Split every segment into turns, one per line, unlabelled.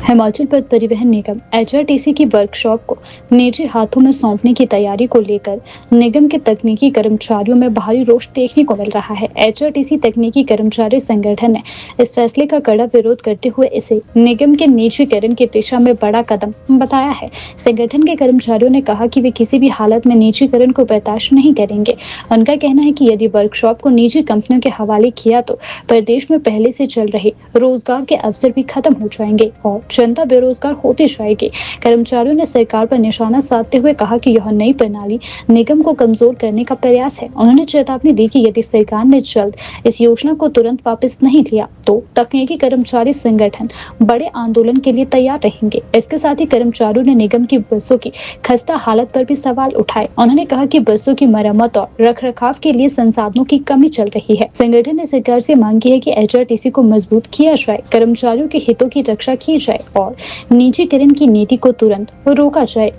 हिमाचल पथ परिवहन निगम एचआरटीसी की वर्कशॉप को निजी हाथों में सौंपने की तैयारी को लेकर निगम के तकनीकी कर्मचारियों में भारी रोष देखने को मिल रहा है। एचआरटीसी तकनीकी कर्मचारी संगठन ने इस फैसले का कड़ा विरोध करते हुए इसे निगम के निजीकरण की दिशा में बड़ा कदम बताया है। संगठन के कर्मचारियों ने कहा कि वे किसी भी हालत में निजीकरण को बर्दाश्त नहीं करेंगे। उनका कहना है कि यदि वर्कशॉप को निजी कंपनियों के हवाले किया तो प्रदेश में पहले से चल रहे रोजगार के अवसर भी खत्म हो जाएंगे और जनता बेरोजगार होती जाएगी। कर्मचारियों ने सरकार पर निशाना साधते हुए कहा कि यह नई प्रणाली निगम को कमजोर करने का प्रयास है। उन्होंने चेतावनी दी कि यदि सरकार ने जल्द इस योजना को तुरंत वापस नहीं लिया तो तकनीकी कर्मचारी संगठन बड़े आंदोलन के लिए तैयार रहेंगे। इसके साथ ही कर्मचारियों ने निगम की बसों की खस्ता हालत पर भी सवाल उठाए। उन्होंने कहा कि बसों की मरम्मत और रखरखाव के लिए संसाधनों की कमी चल रही है। संगठन ने सरकार से मांग की है कि एचआरटीसी को मजबूत किया जाए, कर्मचारियों के हितों की रक्षा की जाए और निजीकरण की नीति को तुरंत रोका जाए।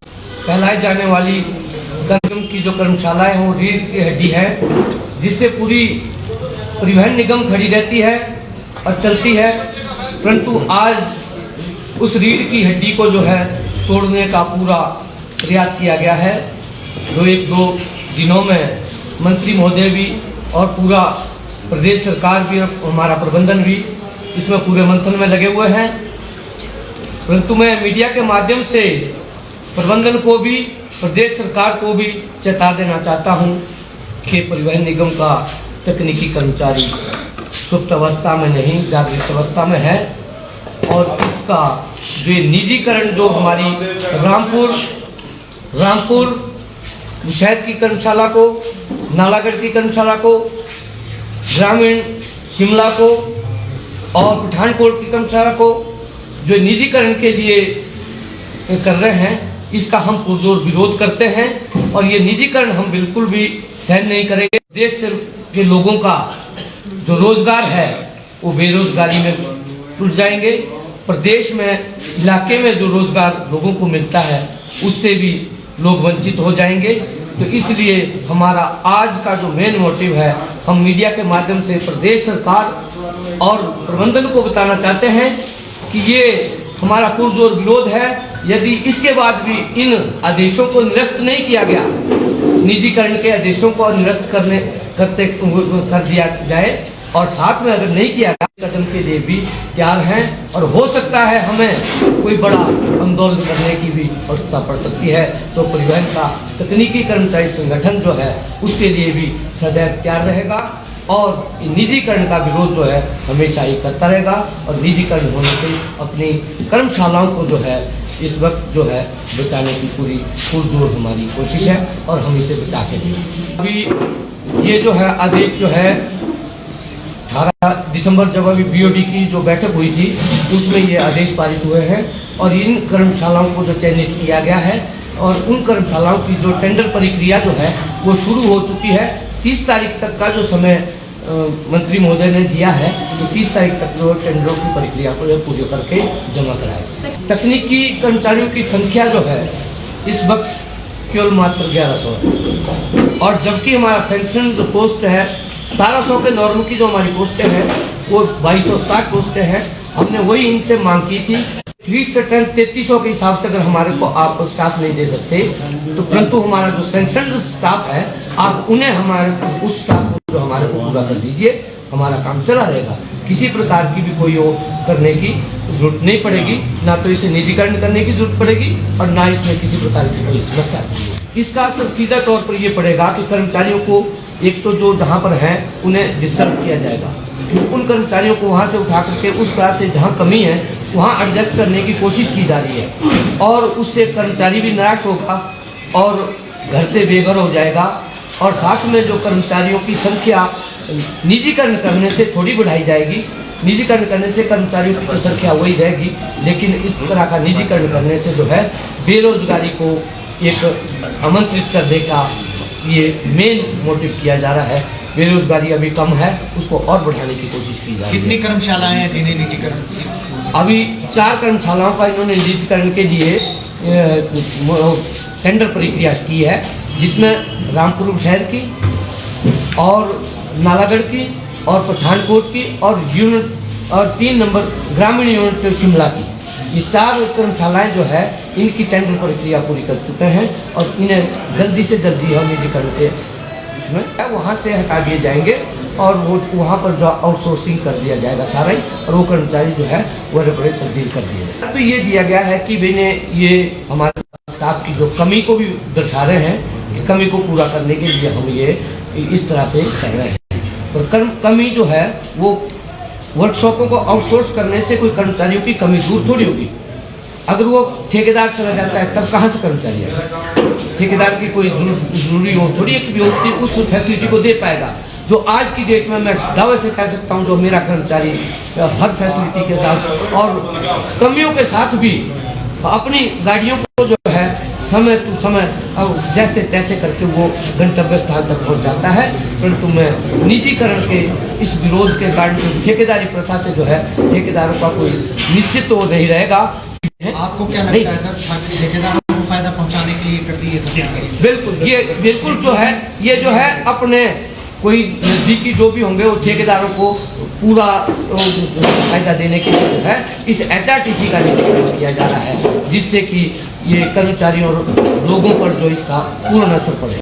कहलाई जाने वाली निगम की जो कर्मशालाएं हैं वो रीढ़ की हड्डी है, जिससे पूरी परिवहन निगम खड़ी रहती है और चलती है। परंतु आज उस रीढ़ की हड्डी को जो है तोड़ने का पूरा प्रयास किया गया है। जो एक दो दिनों में मंत्री महोदय भी और पूरा प्रदेश सरकार भी और हमारा प्रबंधन भी इसमें पूरे मंथन में लगे हुए हैं। परंतु मैं मीडिया के माध्यम से प्रबंधन को भी प्रदेश सरकार को भी चेता देना चाहता हूं कि परिवहन निगम का तकनीकी कर्मचारी सुप्त अवस्था में नहीं, जागृत अवस्था में है। और इसका जो निजीकरण जो हमारी रामपुर शहर की कर्मशाला को, नालागढ़ की कर्मशाला को, ग्रामीण शिमला को और पठानकोट की कर्मशाला को जो निजीकरण के लिए कर रहे हैं, इसका हम पुरजोर विरोध करते हैं और ये निजीकरण हम बिल्कुल भी सहन नहीं करेंगे। देश के लोगों का जो रोजगार है वो बेरोजगारी में टूट जाएंगे। प्रदेश में इलाके में जो रोजगार लोगों को मिलता है उससे भी लोग वंचित हो जाएंगे। तो इसलिए हमारा आज का जो मेन मोटिव है, हम मीडिया के माध्यम से प्रदेश सरकार और प्रबंधन को बताना चाहते हैं कि ये हमारा पुरजोर विरोध है। यदि इसके बाद भी इन आदेशों को निरस्त नहीं किया गया, निजीकरण के आदेशों को निरस्त कर दिया जाए और साथ में अगर नहीं किया गया, कदम के लिए भी तैयार हैं। और हो सकता है हमें कोई बड़ा आंदोलन करने की भी आवश्यकता पड़ सकती है। तो परिवहन का तकनीकी कर्मचारी संगठन जो है उसके लिए भी सदैव तैयार रहेगा और निजीकरण का विरोध जो है हमेशा ही करता रहेगा। और निजीकरण होने से अपनी कर्मशालाओं को जो है इस वक्त जो है बचाने की पूरी पुरजोर हमारी कोशिश है और हम इसे बचा के देंगे। अभी ये जो है आदेश जो है 18 दिसंबर जब अभी बीओडी की जो बैठक हुई थी उसमें ये आदेश पारित हुए हैं और इन कर्मशालाओं को जो चयनित किया गया है और उन कर्मशालाओं की जो टेंडर प्रक्रिया जो है वो शुरू हो चुकी है। 30 तारीख तक का जो समय मंत्री महोदय ने दिया है, तो 30 तारीख तक जो टेंडरों की प्रक्रिया को पूरी करके जमा कराएगा। तकनीकी कर्मचारियों की संख्या जो है इस वक्त केवल मात्र 1100 है और जबकि हमारा सैंक्शन जो पोस्ट है 1700 के नॉर्म की जो हमारी पोस्टें हैं वो 2260 पोस्टें हैं। हमने वही इनसे मांग की थी। 30 से 3300 के हिसाब से अगर हमारे को आप स्टाफ नहीं दे सकते तो परंतु हमारा जो सैंक्शन स्टाफ है आप उन्हें हमारे उस स्टाफ को जो हमारे को पूरा कर दीजिए, हमारा काम चला रहेगा। किसी प्रकार की भी कोई वो करने की जरूरत नहीं पड़ेगी, ना तो इसे निजीकरण करने की जरूरत पड़ेगी और ना इसमें किसी प्रकार की कोई समस्या। इसका असर सीधा तौर पर ये पड़ेगा कि कर्मचारियों को एक तो जो जहाँ पर हैं उन्हें डिस्टर्ब किया जाएगा। उन कर्मचारियों को वहाँ से उठा करके उस तरह से जहाँ कमी है वहाँ एडजस्ट करने की कोशिश की जा रही है और उससे कर्मचारी भी निराश होगा और घर से बेघर हो जाएगा। और साथ में जो कर्मचारियों की संख्या निजीकरण करने से थोड़ी बढ़ाई जाएगी। निजीकरण करने से कर्मचारियों की संख्या वही रहेगी, लेकिन इस तरह का निजीकरण करने से जो है बेरोजगारी को एक आमंत्रित करने का ये मेन मोटिव किया जा रहा है। बेरोजगारी अभी कम है, उसको और बढ़ाने की कोशिश की जा रही है।
कितनी कर्मशालाएं हैं जिन्हें निजीकरण?
अभी 4 कर्मशालाओं का इन्होंने निजीकरण के लिए टेंडर प्रक्रिया की है, जिसमें रामपुर शहर की और नालागढ़ की और पठानकोट की और 3 नंबर ग्रामीण यूनिट शिमला की ये 4 कर्मशालाएं जो है इनकी टेंडर प्रक्रिया पूरी कर चुके हैं और इन्हें जल्दी से जल्दी हम निजीकरण के इसमें वहाँ से हटा दिए जाएंगे और वो वहाँ पर जो आउटसोर्सिंग कर दिया जाएगा सारा ही, और वो कर्मचारी जो है वो रेपरेट तब्दील कर दिए जाएगा। तो ये दिया गया है कि मैंने ये हमारे स्टाफ की जो कमी को भी दर्शा रहे हैं कि कमी को पूरा करने के लिए हम ये इस तरह से कर रहे हैं। और कमी जो है वो वर्कशॉपों को आउटसोर्स करने से कोई कर्मचारियों की कमी दूर थोड़ी होगी। अगर वो ठेकेदार चला जाता है तब कहाँ से कर्मचारी आएगा? ठेकेदार की कोई जरूरी हो थोड़ी है कि वो उस फैसिलिटी को दे पाएगा। जो आज की डेट में मैं दावे से कह सकता हूँ जो मेरा कर्मचारी हर फैसिलिटी के साथ और कमियों के साथ भी अपनी गाड़ियों को जो है समय टू समय जैसे तैसे करके वो गंतव्य स्थान तक पहुंच जाता है। परंतु मैं निजीकरण के इस विरोध के कारण ठेकेदारी प्रथा से जो है ठेकेदारों का कोई निश्चित तो नहीं रहेगा।
आपको क्या लगता है सर, ठेकेदारों को फायदा पहुंचाने के लिए प्रक्रिया सब?
बिल्कुल, ये बिल्कुल जो है ये जो है अपने कोई नजदीकी जो भी होंगे वो ठेकेदारों को पूरा फायदा देने के लिए जो है इस HRTC का निजीकरण किया जा रहा है, जिससे कि ये कर्मचारियों और लोगों पर जो इसका पूर्ण असर पड़े।